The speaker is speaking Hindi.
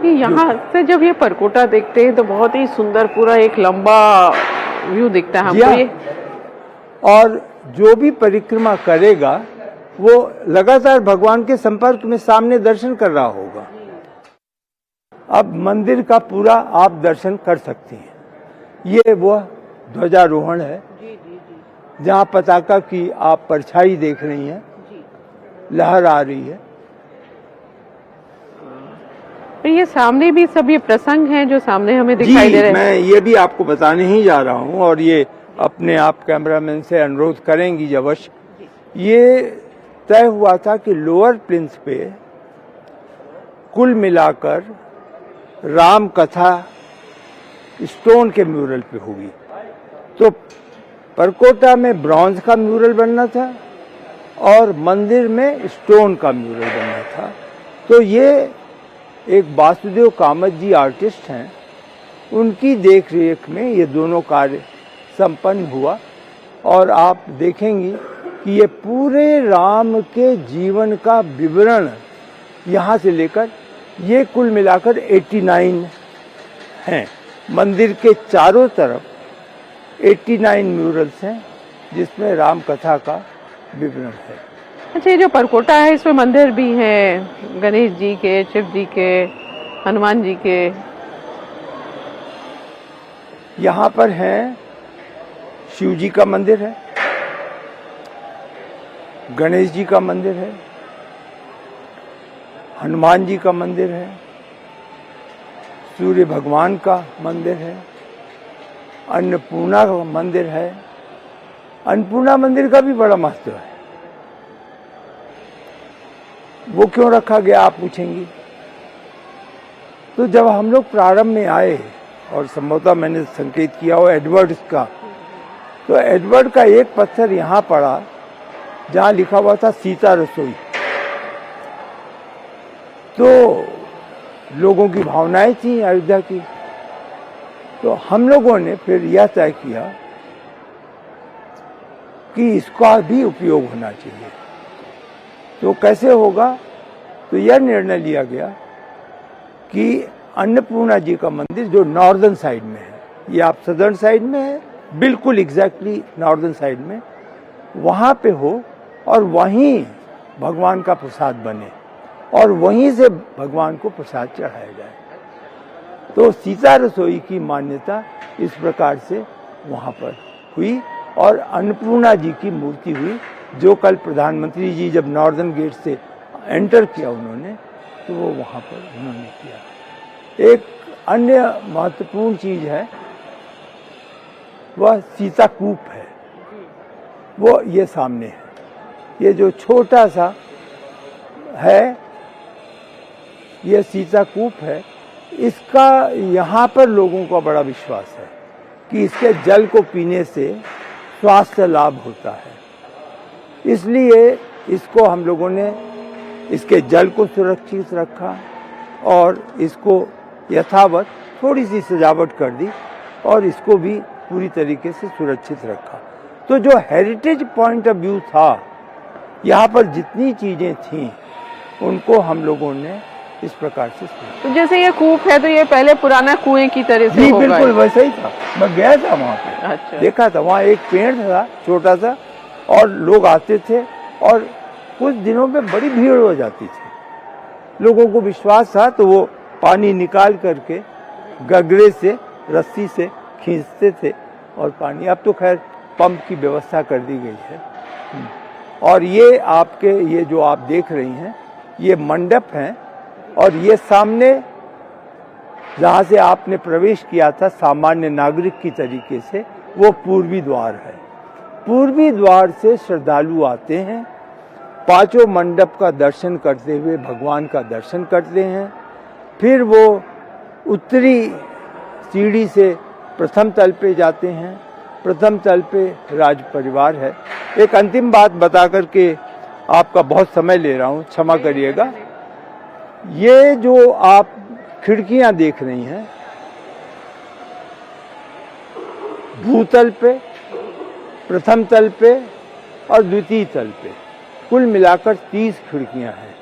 यहाँ से जब ये परकोटा देखते हैं तो बहुत ही सुंदर पूरा एक लंबा व्यू दिखता है हमको ये। और जो भी परिक्रमा करेगा वो लगातार भगवान के संपर्क में सामने दर्शन कर रहा होगा। अब मंदिर का पूरा आप दर्शन कर सकती हैं। ये वो ध्वजारोहण है जहाँ पताका की आप परछाई देख रही हैं, लहर आ रही है। और ये सामने भी सब ये प्रसंग हैं जो सामने हमें दिखाई दे रहे हैं। मैं ये भी आपको बताने ही जा रहा हूँ और ये अपने आप कैमरामैन से अनुरोध करेंगी अवश्य। ये तय हुआ था कि लोअर प्लिंथ पे कुल मिलाकर राम कथा स्टोन के म्यूरल पे होगी। तो परकोटा में ब्रॉन्ज का म्यूरल बनना था और मंदिर में स्टोन का म्यूरल बनना था। तो ये एक वासुदेव कामत जी आर्टिस्ट हैं, उनकी देख रेख में ये दोनों कार्य संपन्न हुआ। और आप देखेंगी कि ये पूरे राम के जीवन का विवरण यहाँ से लेकर ये कुल मिलाकर 89 हैं। मंदिर के चारों तरफ 89 म्यूरल्स हैं जिसमें राम कथा का विवरण है। अच्छा, ये जो परकोटा है इसमें मंदिर भी हैं, गणेश जी के, शिव जी के, हनुमान जी के। यहाँ पर हैं शिव जी का मंदिर है, गणेश जी का मंदिर है, हनुमान जी का मंदिर है, सूर्य भगवान का मंदिर है, अन्नपूर्णा का मंदिर है। अन्नपूर्णा मंदिर का भी बड़ा महत्व है। वो क्यों रखा गया आप पूछेंगी। तो जब हम लोग प्रारंभ में आए और संभवतः मैंने संकेत किया हो एडवर्ड्स का, तो एडवर्ड का एक पत्थर यहाँ पड़ा जहाँ लिखा हुआ था सीता रसोई। तो लोगों की भावनाएं थी अयोध्या की। तो हम लोगों ने फिर यह तय किया कि इसका भी उपयोग होना चाहिए। तो कैसे होगा, तो यह निर्णय लिया गया कि अन्नपूर्णा जी का मंदिर जो नॉर्दर्न साइड में है, ये आप सदर्न साइड में है, बिल्कुल एग्जैक्टली नॉर्दर्न साइड में, वहाँ पे हो और वहीं भगवान का प्रसाद बने और वहीं से भगवान को प्रसाद चढ़ाया जाए। तो सीता रसोई की मान्यता इस प्रकार से वहाँ पर हुई और अन्नपूर्णा जी की मूर्ति हुई, जो कल प्रधानमंत्री जी जब नॉर्दर्न गेट से एंटर किया उन्होंने, तो वो वहाँ पर उन्होंने किया। एक अन्य महत्वपूर्ण चीज है वह सीता कूप है। वो ये सामने है, ये जो छोटा सा है ये सीता कूप है। इसका यहाँ पर लोगों का बड़ा विश्वास है कि इसके जल को पीने से स्वास्थ्य लाभ होता है। इसलिए इसको हम लोगों ने इसके जल को सुरक्षित रखा और इसको यथावत थोड़ी सी सजावट कर दी और इसको भी पूरी तरीके से सुरक्षित रखा। तो जो हेरिटेज पॉइंट ऑफ व्यू था, यहाँ पर जितनी चीजें थीं उनको हम लोगों ने इस प्रकार से तो जैसे ये कूप है तो ये पहले पुराना कुएं की तरह से होगा। बिल्कुल वैसा ही था। मैं गया था वहाँ पे। अच्छा। देखा था, वहाँ एक पेड़ था छोटा सा और लोग आते थे और कुछ दिनों में बड़ी भीड़ हो जाती थी। लोगों को विश्वास था तो वो पानी निकाल करके गगरे से रस्सी से खींचते थे और पानी, अब तो खैर पंप की व्यवस्था कर दी गई है। और ये आपके ये जो आप देख रही हैं ये मंडप हैं और ये सामने जहाँ से आपने प्रवेश किया था सामान्य नागरिक की तरीके से, वो पूर्वी द्वार है। पूर्वी द्वार से श्रद्धालु आते हैं, पांचों मंडप का दर्शन करते हुए भगवान का दर्शन करते हैं। फिर वो उत्तरी सीढ़ी से प्रथम तल पे जाते हैं। प्रथम तल पे राज परिवार है। एक अंतिम बात बता करके आपका बहुत समय ले रहा हूँ, क्षमा करिएगा। ये जो आप खिड़कियां देख रही हैं, भूतल पे, प्रथम तल पे और द्वितीय तल पे कुल मिलाकर 30 खिड़कियां हैं।